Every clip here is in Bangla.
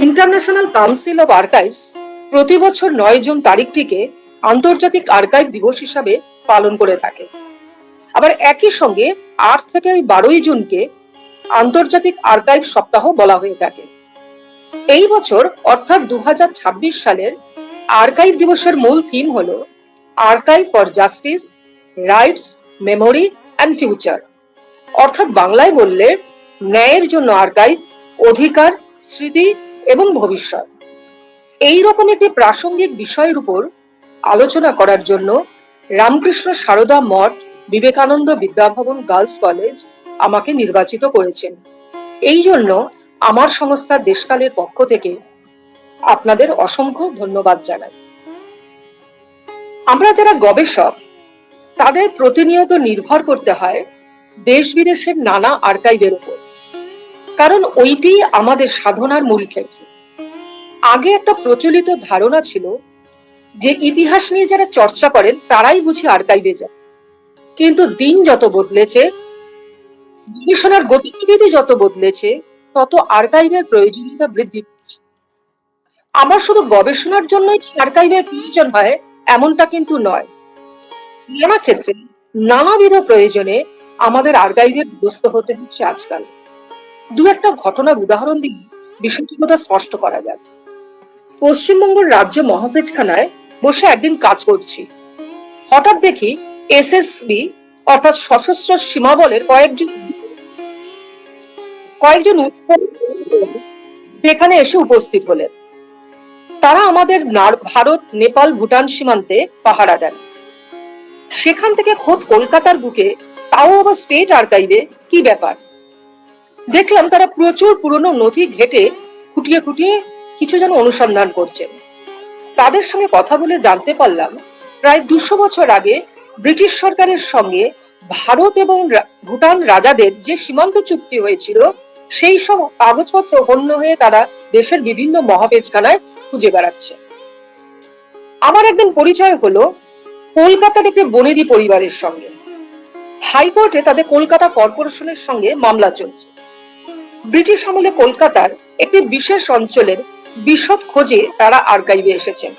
ইন্টারন্যাশনাল কাউন্সিল অফ আর্কাইভস প্রতি বছর 9 জুন তারিখটিকে আন্তর্জাতিক আর্কাইভ দিবস হিসাবে পালন করে থাকে। আবার একই সঙ্গে 8 থেকে 12 জুনকে আন্তর্জাতিক আর্কাইভ সপ্তাহ বলা হয়ে থাকে। এই বছর অর্থাৎ 2026 সালের আর্কাইভ দিবসের মূল থিম হলো archive for justice, rights, memory and future. অর্থাৎ বাংলায় বললে ন্যায়ের জন্য আর্কাইভ, অধিকার, স্মৃতি এবং ভবিষ্যৎ। এই রকম একটি প্রাসঙ্গিক বিষয়ের উপর আলোচনা করার জন্য রামকৃষ্ণ সারদা মঠ বিবেকানন্দ বিদ্যাভবন গার্লস কলেজ আমাকে নির্বাচিত করেছেন। এই জন্য আমার সংস্থা দেশকালের পক্ষ থেকে আপনাদের অসংখ্য ধন্যবাদ জানাই। আমরা যারা গবেষক তাদের প্রতিনিয়ত নির্ভর করতে হয় দেশ বিদেশের নানা আর্কাইভের উপর, কারণ ওইটি আমাদের সাধনার মূল ক্ষেত্র। আগে একটা প্রচলিত ধারণা ছিল যে ইতিহাস নিয়ে যারা চর্চা করেন তারাই বুঝি আর্কাইভে যায়, কিন্তু দিন যত বদলেছে, গবেষণার গতিবিধি যত বদলেছে, তত আর্কাইভের প্রয়োজনীয়তা বৃদ্ধি পাচ্ছে। আমার শুধু গবেষণার জন্যই আর্কাইভের প্রয়োজন হয় এমনটা কিন্তু নয়। নানা ক্ষেত্রে নানাবিধ প্রয়োজনে আমাদের আর্কাইভের ব্যস্ত হতে হচ্ছে আজকাল। দু একটা ঘটনার উদাহরণ দিয়ে বিষয়টি কথা স্পষ্ট করা যায়। পশ্চিমবঙ্গের রাজ্য মহাপেজখানায় বসে একদিন কাজ করছি, হঠাৎ দেখি এসএসবি অর্থাৎ সশস্ত্র সীমাবলের কয়েকজন সেখানে এসে উপস্থিত হলেন। তারা আমাদের ভারত, নেপাল, ভুটান সীমান্তে পাহারা দেন। সেখান থেকে খোদ কলকাতার বুকে, তাও আবার স্টেট আর্কাইভে, কি ব্যাপার? দেখলাম তারা প্রচুর পুরনো নথি ঘেটে খুঁটিয়ে খুঁটিয়ে কিছু যেন অনুসন্ধান করছেন। তাদের সঙ্গে কথা বলে জানতে পারলাম প্রায় 200 বছর আগে ব্রিটিশ সরকারের সঙ্গে ভারত এবং ভুটান রাজাদের যে সীমান্ত চুক্তি হয়েছিল, সেই সব কাগজপত্র হন্য হয়ে তারা দেশের বিভিন্ন মহাপেজখানায় খুঁজে বেড়াচ্ছে। আমার একদিন পরিচয় হলো কলকাতার একটি বনেদি পরিবারের সঙ্গে। হাইকোর্টে তাদের কলকাতা কর্পোরেশনের সঙ্গে মামলা চলছে। ব্রিটিশ আমলে কলকাতার একটি বিশেষ অঞ্চলের বিশদ খোঁজে তারা আর্কাইভে এসেছেন।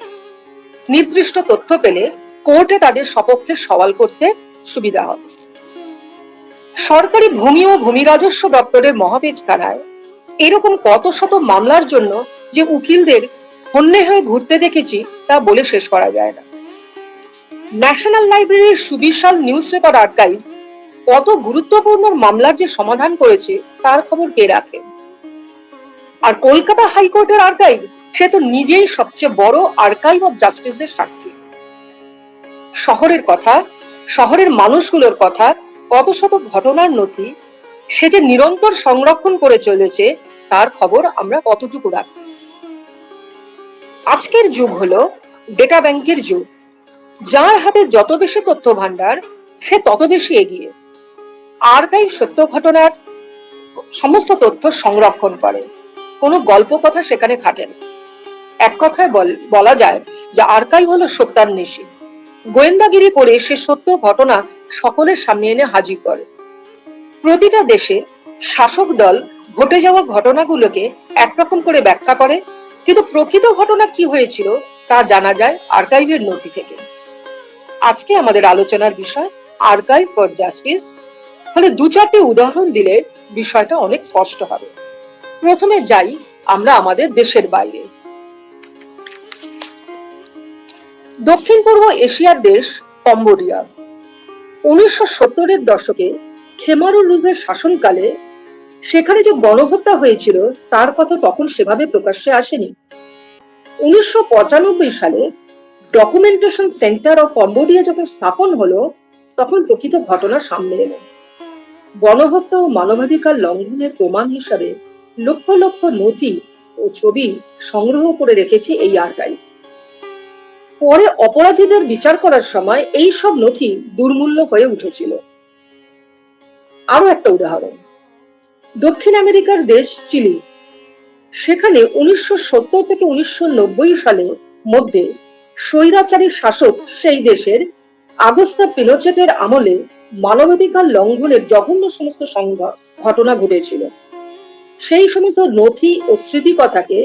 নির্দিষ্ট তথ্য পেলে কোর্টে তাদের সপক্ষে সওয়াল করতে সুবিধা হবে। সরকারি ভূমি ও ভূমি রাজস্ব দপ্তরের মহাপেজখানায় এরকম কত শত মামলার জন্য যে উকিলদের হন্যে হয়ে ঘুরতে দেখেছি তা বলে শেষ করা যায় না। ন্যাশনাল লাইব্রেরির সুবিশাল নিউজ পেপার আর্কাইভ কত গুরুত্বপূর্ণ মামলার যে সমাধান করেছে তার খবর কে রাখে? আর কলকাতা হাইকোর্টের আর্কাইভ, সে তো নিজেই সবচেয়ে বড় আর্কাইভ অফ জাস্টিসের সাক্ষী। শহরের কথা, শহরের মানুষগুলোর কথা, কত শত ঘটনার নথি সে যে নিরন্তর সংরক্ষণ করে চলেছে তার খবর আমরা কতটুকু রাখি? আজকের যুগ হলো ডেটা ব্যাংকের যুগ। যার হাতে যত বেশি তথ্য ভান্ডার, সে তত বেশি এগিয়ে। আর্কাইভ সত্য ঘটনার সমস্ত তথ্য সংরক্ষণ করে, কোনো গল্প কথা সেখানে খাটে না। এক কথায় বলা যায় যে আর্কাইভ হলো সত্যান্বেষী। গোয়েন্দাগিরি করে সে সত্য ঘটনা সকলের সামনে এনে হাজির করে। প্রতিটা দেশে শাসক দল ঘটে যাওয়া ঘটনাগুলোকে একরকম করে ব্যাখ্যা করে, কিন্তু প্রকৃত ঘটনা কি হয়েছিল তা জানা যায় আর্কাইভের নথি থেকে। আজকে আমাদের আলোচনার বিষয় আর্কাইভ ফর জাস্টিস। ফলে 2-4টি উদাহরণ দিলে বিষয়টা অনেক স্পষ্ট হবে। প্রথমে যাই আমরা আমাদের দেশের বাইরে। দক্ষিণ পূর্ব এশিয়ার দেশ কম্বোডিয়া। 1970-এর দশকে খেমারুল রুজের শাসনকালে সেখানে যে গণহত্যা হয়েছিল তার কথা তখন সেভাবে প্রকাশ্যে আসেনি। 1995 সালে ডকুমেন্টেশন সেন্টার অফ কম্বোডিয়া যখন স্থাপন হলো, তখন প্রকৃত ঘটনা সামনে এলো। গণহত্যা ও মানবাধিকার লঙ্ঘনের প্রমাণ হিসাবে লক্ষ লক্ষ নথি ও ছবি সংগ্রহ করে রেখেছে এই আর্কাইভ। পরে অপরাধীদের বিচার করার সময় এই সব নথি দুর্মূল্য হয়ে উঠেছিল। আরো একটা উদাহরণ, দক্ষিণ আমেরিকার দেশ চিলি। সেখানে 1970 থেকে 1990 সালের মধ্যে স্বৈরাচারী শাসক সেই দেশের আগস্তা পিনোচেটের আমলে মানবাধিকার লঙ্ঘনের জঘন্য সমস্ত ঘটনা ঘটেছিল। সেই সমস্ত নথি ও স্মৃতিকথাকে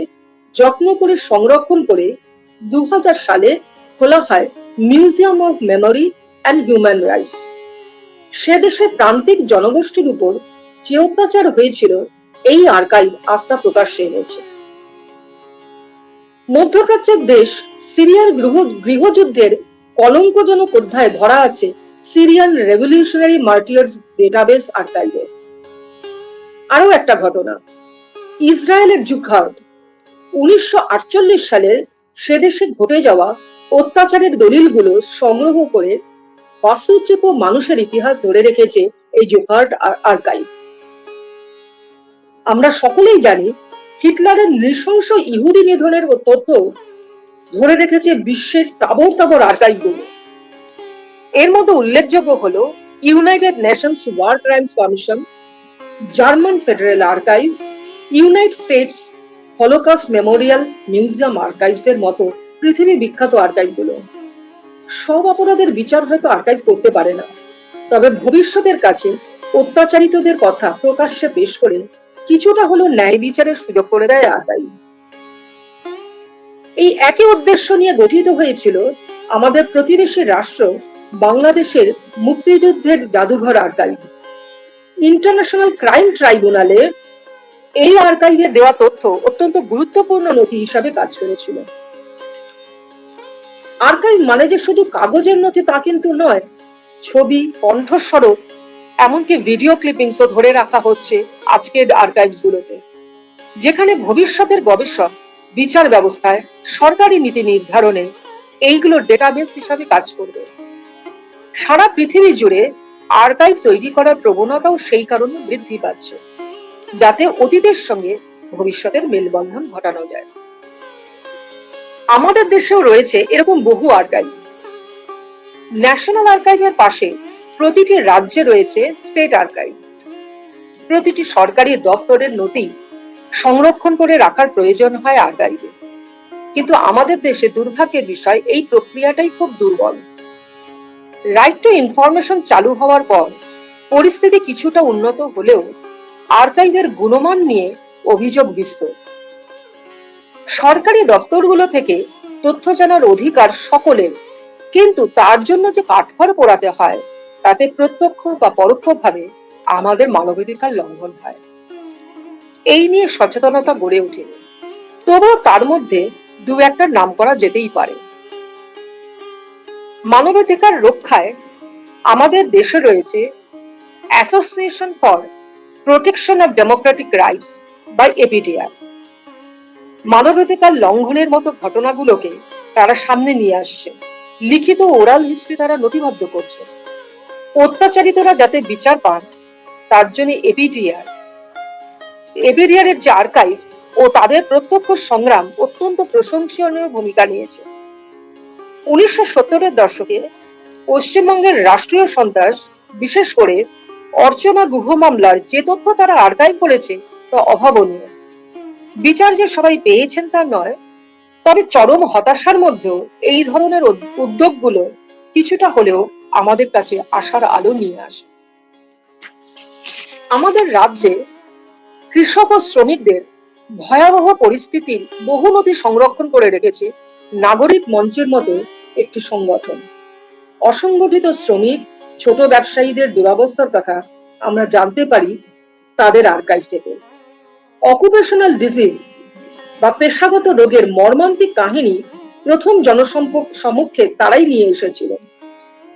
যত্ন করে সংরক্ষণ করে 2000 সালে খোলা হয় museum of memory and human rights. সে দেশে প্রান্তিক জনগোষ্ঠীর উপর যে অত্যাচার হয়েছিল এই আর্কাইভ আস্থা প্রকাশ্যে এনেছে। মধ্যপ্রাচ্যের দেশ সিরিয়ার গৃহযুদ্ধের কলঙ্কজনক অধ্যায়ে ধরা আছে সিরিয়ান রেভলিউশনারি মার্টিয়ার্স ডেটাবেস আর্কাইভে। আরো একটা ঘটনা, ইসরায়েলের জুখার্ড 1948 সালের সে দেশে ঘটে যাওয়া অত্যাচারের দলিলগুলো সংগ্রহ করে বাস্তুচ্যুত মানুষের ইতিহাস ধরে রেখেছে এই জুখার্ড আর্কাইভ। আমরা সকলেই জানি হিটলারের নৃশংস ইহুদি নিধনের তথ্য ধরে রেখেছে বিশ্বের তাবর তাবর আর্কাইভগুলো। এর মধ্যে উল্লেখযোগ্য হলো United Nations war crimes commission, German federal archive, United States holocaust memorial museum archives এর মতো পৃথিবী বিখ্যাত আর্কাইভগুলো। সব অপরাধের বিচার হয়তো আর্কাইভ করতে পারে না, তবে ভবিষ্যতের কাছে অত্যাচারিতদের কথা প্রকাশ্যে পেশ করে কিছুটা হলো ন্যায় বিচারের সুযোগ করে দেয় আর্কাইভ। এই একই উদ্দেশ্য নিয়ে গঠিত হয়েছিল আমাদের প্রতিবেশী রাষ্ট্র বাংলাদেশের মুক্তিযুদ্ধের জাদুঘর আর্কাইভ। ইন্টারন্যাশনাল ক্রাইম ট্রাইব্যুনালে এই আর্কাইভে দেওয়া তথ্য অত্যন্ত গুরুত্বপূর্ণ নথি হিসাবে কাজ করেছিল। আর্কাইভ মানে যে শুধু কাগজের নথি তা কিন্তু নয়, ছবি, কণ্ঠস্বরূপ, এমনকি ভিডিও ক্লিপিংসও ধরে রাখা হচ্ছে আজকের আর্কাইভস গুলোতে, যেখানে ভবিষ্যতের গবেষক বিচার ব্যবস্থায় সরকারি নীতি নির্ধারণে এইগুলোর ডেটাবেস হিসাবে কাজ করবে। সারা পৃথিবী জুড়ে আর্কাইভ তৈরি করার প্রবণতাও সেই কারণে বৃদ্ধি পাচ্ছে, যাতে অতীতের সঙ্গে ভবিষ্যতের মেলবন্ধন ঘটানো যায়। আমাদের দেশেও রয়েছে এরকম বহু আর্কাইভ। ন্যাশনাল আর্কাইভের পাশে প্রতিটি রাজ্যে রয়েছে স্টেট আর্কাইভ। প্রতিটি সরকারি দপ্তরের নথি সংরক্ষণ করে রাখার প্রয়োজন হয় আর্কাইভে, কিন্তু আমাদের দেশে দুর্ভাগ্যের বিষয় এই প্রক্রিয়াটাই খুব দুর্বল। রাইট টু ইনফরমেশন চালু হওয়ার পর পরিস্থিতি কিছুটা উন্নত হলেও আর্কাইভের গুণমান নিয়ে অভিযোগ বিস্তর। সরকারি দপ্তরগুলো থেকে তথ্য জানার অধিকার সকলের, কিন্তু তার জন্য যে কাঠখড় পোড়াতে হয় তাতে প্রত্যক্ষ বা পরোক্ষভাবে আমাদের মানবাধিকার লঙ্ঘন হয়। এই নিয়ে সচেতনতা গড়ে ওঠেনি, তবুও তার মধ্যে দু একটা নাম করা যেতেই পারে। মানবাধিকার রক্ষায় আমাদের দেশে রয়েছে association for protection of Democratic rights বা এপিডিআর। মানবাধিকার লঙ্ঘনের মতো ঘটনাগুলোকে তারা সামনে নিয়ে আসছে, লিখিত ওরাল হিস্ট্রি তারা নথিবদ্ধ করছে। অত্যাচারিতরা যাতে বিচার পান তার জন্য এপিডিআর এর যে আর্কাইভ ও তাদের প্রত্যক্ষ সংগ্রাম অত্যন্ত প্রশংসনীয় ভূমিকা নিয়েছে। 1970-এর দশকে পশ্চিমবঙ্গের রাষ্ট্রীয় সন্ত্রাস, বিশেষ করে অর্চনা গুহ মামলার যে তথ্য তারা আর্কাইভ করেছে তা অভাবনীয়। বিচার যে সবাই পেয়েছেন তা নয়, তবে চরম হতাশার মধ্যেও এই ধরনের উদ্যোগগুলো কিছুটা হলেও আমাদের কাছে আশার আলো নিয়ে আসে। আমাদের রাজ্যে কৃষক ও শ্রমিকদের ভয়াবহ পরিস্থিতির বহু নথি সংরক্ষণ করে রেখেছে নাগরিক মঞ্চের মতো একটি সংগঠন। অসংগঠিত শ্রমিক, ছোট ব্যবসায়ীদের দুরবস্থার কথা আমরা জানতে পারি তাদের আর্কাইভ থেকে। অকুপেশনাল ডিজিজ বা পেশাগত রোগের মর্মান্তিক কাহিনী প্রথম জনসম্মুখে তারাই নিয়ে এসেছিলেন।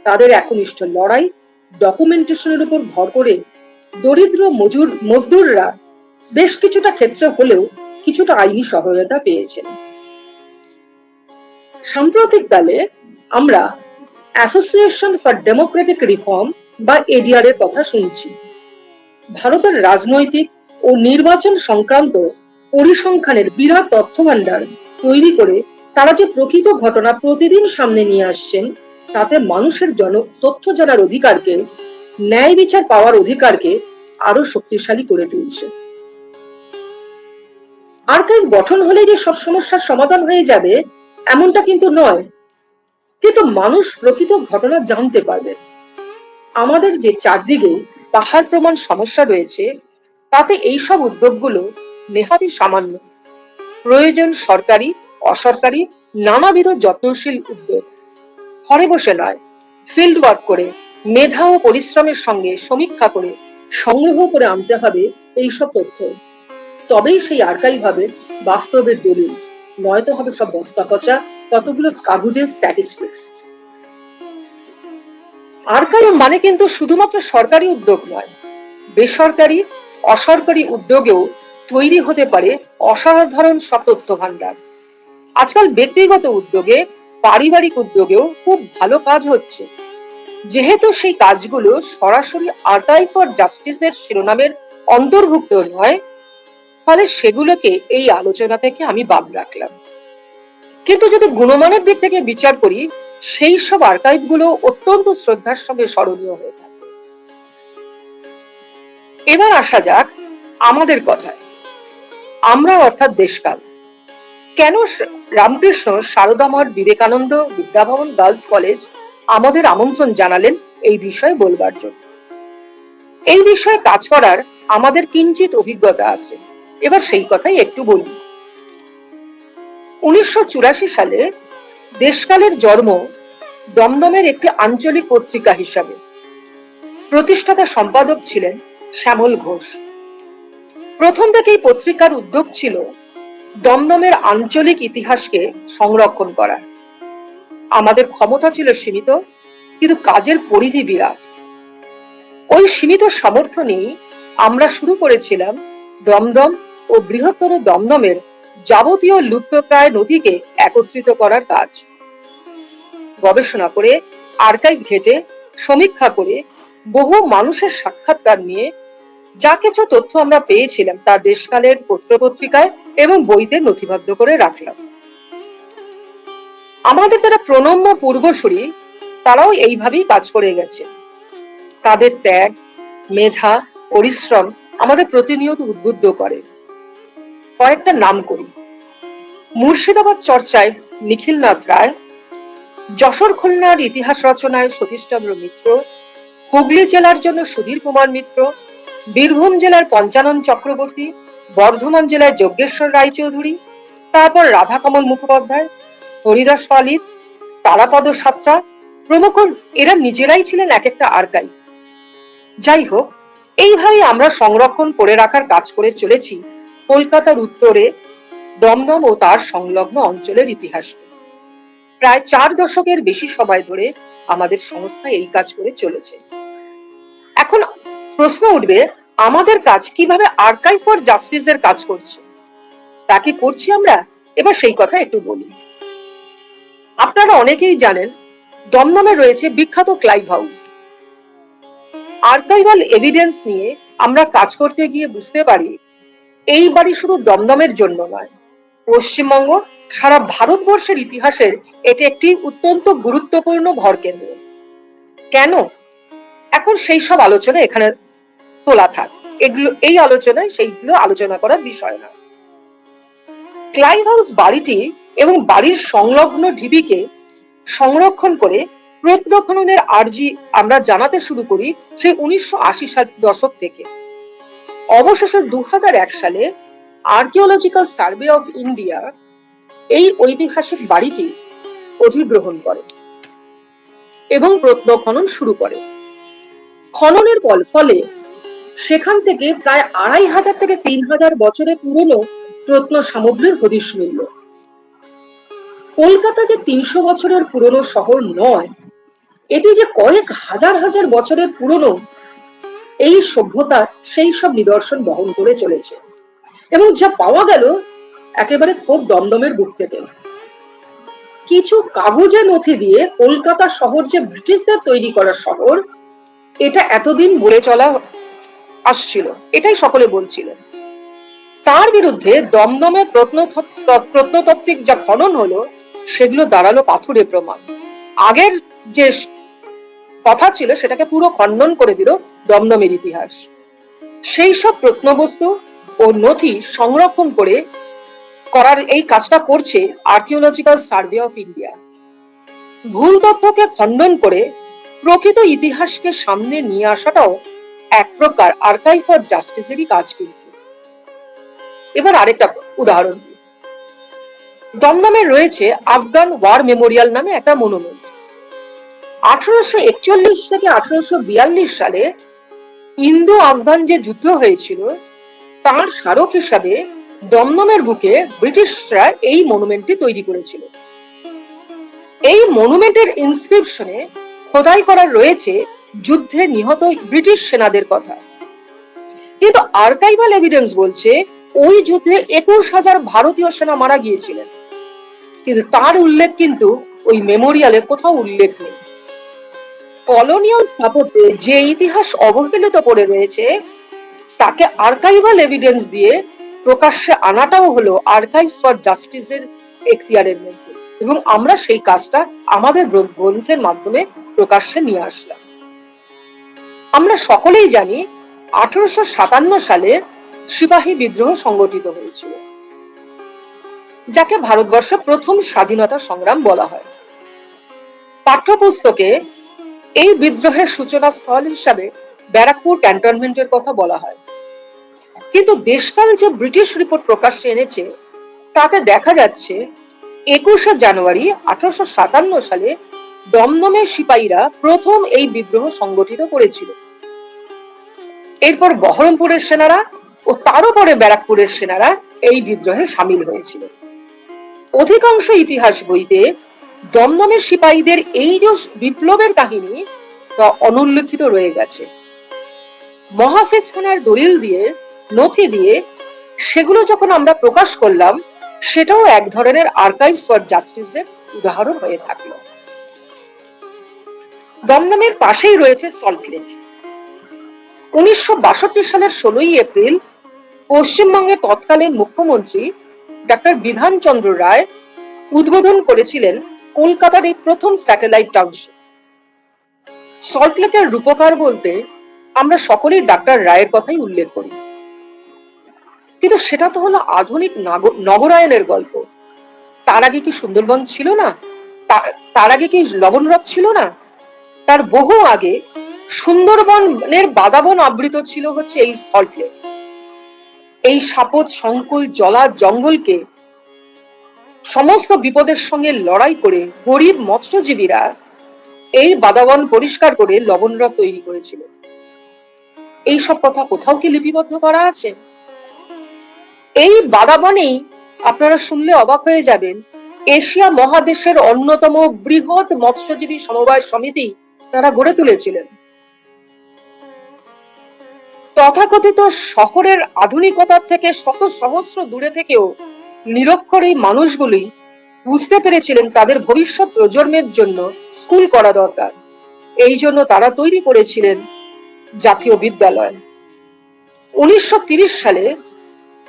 তাদের একনিষ্ঠ লড়াই ডকুমেন্টেশনের উপর ভর করে দরিদ্র মজদুররা বেশ কিছুটা ক্ষেত্রে হলেও কিছুটা আইনি সহায়তা পেয়েছেন। সাম্প্রতিককালে আমরা অ্যাসোসিয়েশন ফর ডেমোক্রেটিক রিফর্ম বা এডিআর এর কথা শুনছি। ভারতের রাজনৈতিক ও নির্বাচন সংক্রান্ত পরিসংখ্যানের বিরাট তথ্য ভান্ডার তৈরি করে তারা যে প্রকৃত ঘটনা প্রতিদিন সামনে নিয়ে আসছেন, তাতে মানুষের তথ্য জানার অধিকারকে, ন্যায় বিচার পাওয়ার অধিকারকে আরো শক্তিশালী করে তুলছে। আর্কাইভ গঠন হলে যে সব সমস্যার সমাধান হয়ে যাবে এমনটা কিন্তু নয়, কিন্তু মানুষ প্রকৃত ঘটনা জানতে পারবে। আমাদের যে চারদিকে পাহাড় প্রমাণ সমস্যা রয়েছে তাতে এইসব উদ্যোগগুলো নেহাতই সামান্য। প্রয়োজন সরকারি অসরকারি নানাবিধ যত্নশীল উদ্যোগ। ঘরে বসে নয়, ফিল্ড ওয়ার্ক করে, মেধা ও পরিশ্রমের সঙ্গে সমীক্ষা করে সংগ্রহ করে আনতে হবে এইসব তথ্য। তবেই সেই আর্কাইভ হবে বাস্তবের দলিল, নয়তো হবে সব বস্তা পচা কতগুলো কাগজের স্ট্যাটিস্টিক্স। আর্কাইভ মানে কিন্তু শুধুমাত্র সরকারি উদ্যোগ নয়, বেসরকারি অসরকারি উদ্যোগেও তৈরি হতে পারে অসাধারণ সব তথ্য ভান্ডার। আজকাল ব্যক্তিগত উদ্যোগে, পারিবারিক উদ্যোগেও খুব ভালো কাজ হচ্ছে। যেহেতু সেই কাজগুলো সরাসরি আর্কাইভ ফর জাস্টিসের শিরোনামের অন্তর্ভুক্ত নয়, ফলে সেগুলোকে এই আলোচনা থেকে আমি বাদ রাখলাম। কিন্তু যদি গুণমানের দিক থেকে বিচার করি, সেই সব আর্কাইভ গুলো অত্যন্ত শ্রদ্ধার সঙ্গে স্মরণীয় হয়ে থাকে। এবার আসা যাক আমাদের কথায়। আমরা অর্থাৎ দেশকাল। কেন রামকৃষ্ণ সারদামঠ বিবেকানন্দ বিদ্যাভবন গার্লস কলেজ আমাদের আমন্ত্রণ জানালেন এই বিষয়ে বলবার জন্য? এই বিষয়ে কাজ করার আমাদের কিঞ্চিত অভিজ্ঞতা আছে, এবার সেই কথাই একটু বলি। 1984 সালে দেশকালের জন্ম দমদমের একটি আঞ্চলিক পত্রিকা হিসাবে। প্রতিষ্ঠাতা সম্পাদক ছিলেন শ্যামল ঘোষ। প্রথম থেকেই পত্রিকার উদ্যোগ ছিল দমদমের আঞ্চলিক ইতিহাসকে সংরক্ষণ করা। আমাদের ক্ষমতা ছিল সীমিত, কিন্তু কাজের পরিধি বিরাট। ওই সীমিত সামর্থ্য নিয়ে আমরা শুরু করেছিলাম দমদম ও বৃহত্তর দমদমের যাবতীয় লুপ্তপ্রায় নথিকে একত্রিত করার কাজ। গবেষণা করে, আর্কাইভ ঘেটে, সমীক্ষা করে, বহু মানুষের সাক্ষাৎকার নিয়ে যা কিছু তথ্য আমরা পেয়েছিলাম তা দেশকালের পত্রপত্রিকায় এবং বইতে নথিবদ্ধ করে রাখলাম। আমাদের যারা প্রণম্য পূর্বসূরি, তারাও এইভাবেই কাজ করে গেছে। তাদের ত্যাগ, মেধা, পরিশ্রম আমাদের প্রতিনিয়ত উদ্বুদ্ধ করে। কয়েকটা নাম করি। মুর্শিদাবাদ চর্চায় নিখিলনাথ রায়, যশোর খুলনার ইতিহাস রচনায় সতীশচন্দ্র মিত্র, হুগলি জেলার জন্য সুধীর কুমার মিত্র, বীরভূম জেলার পঞ্চানন চক্রবর্তী, বর্ধমান জেলায় যজ্ঞেশ্বর রায়চৌধুরী, তারপর রাধাকমল মুখোপাধ্যায়, হরিদাস পালিত, তারাপদ সাত্রা প্রমুখ, এরা নিজেরাই ছিলেন এক একটা আর্কাইভ। যাই হোক, এইভাবে আমরা সংরক্ষণ করে রাখার কাজ করে চলেছি কলকাতার উত্তরে দমদম ও তার সংলগ্ন অঞ্চলের ইতিহাস। প্রায় 4 দশকের বেশি সময় ধরে আমাদের সংস্থা এই কাজ করে চলেছে। এখন প্রশ্ন উঠবে, আমাদের কাজ কিভাবে আর্কাইভ ফর জাস্টিসের কাজ করছে? তা কি করছি আমরা? এবার সেই কথা একটু বলি। আপনারা অনেকেই জানেন দমদমে রয়েছে বিখ্যাত ক্লাইভ হাউস। আর্কাইভাল এভিডেন্স নিয়ে আমরা কাজ করতে গিয়ে বুঝতে পারি এই বাড়ি শুধু দমদমের জন্য নয়, পশ্চিমবঙ্গ, সারা ভারতবর্ষের ইতিহাসের এটি একটি অত্যন্ত গুরুত্বপূর্ণ ভরকেন্দ্র। কেন? এখন সেই সব আলোচনা এখানে তোলা থাক, এগুলো এই আলোচনায় সেইগুলো আলোচনা করার বিষয় না। ক্লাইভ হাউস বাড়িটি এবং বাড়ির সংলগ্ন ঢিবিকে সংরক্ষণ করে প্রত্নখননের আর্জি আমরা জানাতে শুরু করি সেই 1980 সাল দশক থেকে। অবশেষে 2001 সালে আর্কিওলজিক্যাল সার্ভে অফ ইন্ডিয়া এই ঐতিহাসিক বাড়িটি অধিগ্রহণ করে এবং প্রত্নখনন শুরু করে। খননের ফলে সেখান থেকে প্রায় 2500 থেকে 3000 বছরের পুরনো প্রত্ন সামগ্রীর হদিশ মিলল। কলকাতা যে 300 বছরের পুরনো শহর নয়, এটি যে কয়েক হাজার হাজার বছরের পুরনো, এই সভ্যতা সেই সব নিদর্শন বহন করে চলেছে। এবং যা পাওয়া গেল একেবারে খুব দমদমের বুক থেকে। কিছু কাগজে নথি দিয়ে কলকাতা শহর যে ব্রিটিশদের তৈরি করা শহর, এটা এতদিন বলে চলা আসছিল, এটাই সকলে বলছিলেন। তার বিরুদ্ধে দমদমের প্রত্নতাত্ত্বিক যা খনন হলো, সেগুলো দাঁড়ালো পাথুরে প্রমাণ। আগের যে কথা ছিল সেটাকে পুরো খণ্ডন করে দিল দমদমের ইতিহাস। সেই সব প্রত্নবস্তু ও নথি সংরক্ষণ করার এই কাজটা করছে আর্কিওলজিক্যাল সার্ভে অফ ইন্ডিয়া। ভুল তথ্যকে খণ্ডন করে প্রকৃত ইতিহাসকে সামনে নিয়ে আসাটাও এক প্রকার আর্কাইভ ফর জাস্টিসেরই কাজ। কিন্তু এবার আরেকটা উদাহরণ দিই। দমদমে রয়েছে আফগান ওয়ার মেমোরিয়াল নামে একটা মনুমেন্ট। 1841 থেকে 1842 সালে ইন্দো আফগান যে যুদ্ধ হয়েছিল তার স্মারক হিসাবে দমদমের বুকে ব্রিটিশরা এই মনুমেন্টটি তৈরি করেছিল। এই মনুমেন্টের ইনস্ক্রিপশনে খোদাই করা রয়েছে যুদ্ধে নিহত ব্রিটিশ সেনাদের কথা, কিন্তু আর্কাইভাল এভিডেন্স বলছে ওই যুদ্ধে 21,000 ভারতীয় সেনা মারা গিয়েছিলেন, কিন্তু তার উল্লেখ কিন্তু ওই মেমোরিয়ালে কোথাও উল্লেখ নেই। কলোনিয়াল স্থাপত্যে যে ইতিহাস অবহেলিত পড়ে রয়েছে তাকে আর্কাইভাল এভিডেন্স দিয়ে প্রকাশ্যে আনাটাও হলো আর্কাইভস ফর জাস্টিসের এখতিয়ারের মধ্যে, এবং আমরা সেই কাজটা আমাদের গ্রন্থের মাধ্যমে প্রকাশ্যে নিয়ে আসলাম। আমরা সকলেই জানি 1857 সালে সিপাহী বিদ্রোহ সংগঠিত হয়েছিল, যাকে ভারতবর্ষের প্রথম স্বাধীনতা সংগ্রাম বলা হয়। পাঠ্যপুস্তকে এই বিদ্রোহের সূচনা স্থল হিসাবে ব্যারাকপুর ক্যান্টনমেন্টের কথা বলা হয়, কিন্তু দেশকাল যে ব্রিটিশ রিপোর্ট প্রকাশ্যে এনেছে তাতে দেখা যাচ্ছে 21শে জানুয়ারি 1857 সালে দমদমের সিপাহীরা প্রথম এই বিদ্রোহ সংগঠিত করেছিল। এরপর বহরমপুরের সেনারা ও তারও পরে ব্যারাকপুরের সেনারা এই বিদ্রোহে সামিল হয়েছিল। অধিকাংশ ইতিহাস বইতে দমদমের সিপাহীদের এই যে বিপ্লবের কাহিনী তা অনুল্লেখিত রয়ে গেছে। মহাফেজখানার দলিল দিয়ে, নথি দিয়ে সেগুলো যখন আমরা প্রকাশ করলাম, সেটাও এক ধরনের আর্কাইভস ফর জাস্টিসের উদাহরণ হয়ে থাকলো। দমদমের পাশেই রয়েছে সল্টলেক। 1962 সালের 16ই এপ্রিল পশ্চিমবঙ্গের তৎকালীন মুখ্যমন্ত্রী ডক্টর বিধান চন্দ্র রায় উদ্বোধন করেছিলেন কলকাতার এই প্রথম স্যাটেলাইট টাউনশিপ। সল্টলেকের রূপকার বলতে আমরা সকলেই ডাক্তার রায়ের কথাই উল্লেখ করি, কিন্তু সেটা তো হলো আধুনিক নগরায়নের গল্প। তার আগে কি সুন্দরবন ছিল না? তার আগে কি লবণহ্রদ ছিল না? তার বহু আগে সুন্দরবনের বাদাবন আবৃত ছিল হচ্ছে এই সল্টলেক। এই সাপোজ সংকুল জলা জঙ্গলকে সমস্ত বিপদের সঙ্গে লড়াই করে গরিব মৎস্যজীবীরা এই বাদাবন পরিষ্কার করে লবণহ্রদ তৈরি করেছিল। এই সব কথা কোথাও কি লিপিবদ্ধ করা আছে? এই বাদাবনেই আপনারা শুনলে অবাক হয়ে যাবেন, এশিয়া মহাদেশের অন্যতম বৃহৎ মৎস্যজীবী সমবায় সমিতি তারা গড়ে তুলেছিলেন। তথাকথিত শহরের আধুনিকতার থেকে শত সহস্র দূরে থেকেও নিরক্ষর এই মানুষগুলি বুঝতে পেরেছিলেন তাদের ভবিষ্যৎ প্রজন্মের জন্য স্কুল করা দরকার। এই জন্য তারা তৈরি করেছিলেন জাতীয় বিদ্যালয়। 1930 সালে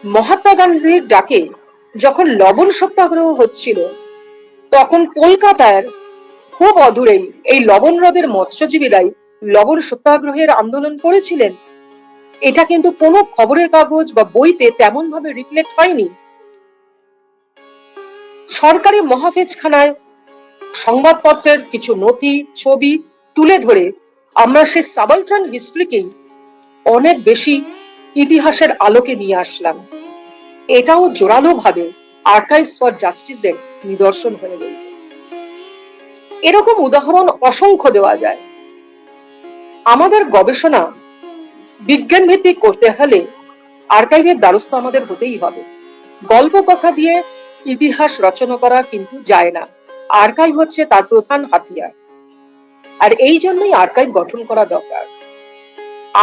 মহাত্মা গান্ধীর ডাকে যখন লবণ সত্যাগ্রহ হচ্ছিল, তখন কলকাতার খুব অদূরেই এই লবণ হ্রদের মৎস্যজীবীরাই লবণ সত্যাগ্রহের আন্দোলন করেছিলেন। এটা কিন্তু কোনো খবরের কাগজ বা বইতে তেমন ভাবে রিফ্লেক্ট হয়নি। সরকারি মহাফেজখানায় সংবাদপত্রের কিছু নথি, ছবি তুলে ধরে আমরা সেই সাবালটার্ন হিস্ট্রিকেই অনেক বেশি ইতিহাসের আলোকে নিয়ে আসলাম। এটাও জোরালো ভাবে আর্কাইভস ফর জাস্টিসের নিদর্শন হয়ে গেল। এরকম উদাহরণ অসংখ্য দেওয়া যায়। আমাদের গবেষণা বিজ্ঞান ভিত্তিক করতে হলে আর্কাইভের দ্বারস্থ আমাদের হতেই হবে। গল্প কথা দিয়ে ইতিহাস রচনা করা কিন্তু যায় না। আর্কাইভ হচ্ছে তার প্রধান হাতিয়ার, আর এই জন্যই আর্কাইভ গঠন করা দরকার।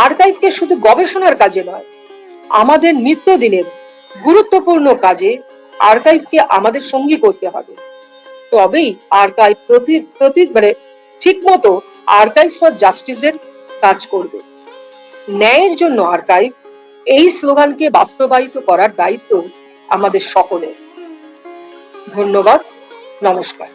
আর্কাইভকে শুধু গবেষণার কাজে নয়, আমাদের নিত্যদিনের গুরুত্বপূর্ণ কাজে আর্কাইভকে আমাদের সঙ্গী করতে হবে। তবেই আর্কাইভ ঠিক মতো আর্কাইভস ফর জাস্টিসের কাজ করবে। ন্যায়ের জন্য আর্কাইভ, এই স্লোগানকে বাস্তবায়িত করার দায়িত্ব আমাদের সকলের। ধন্যবাদ, নমস্কার।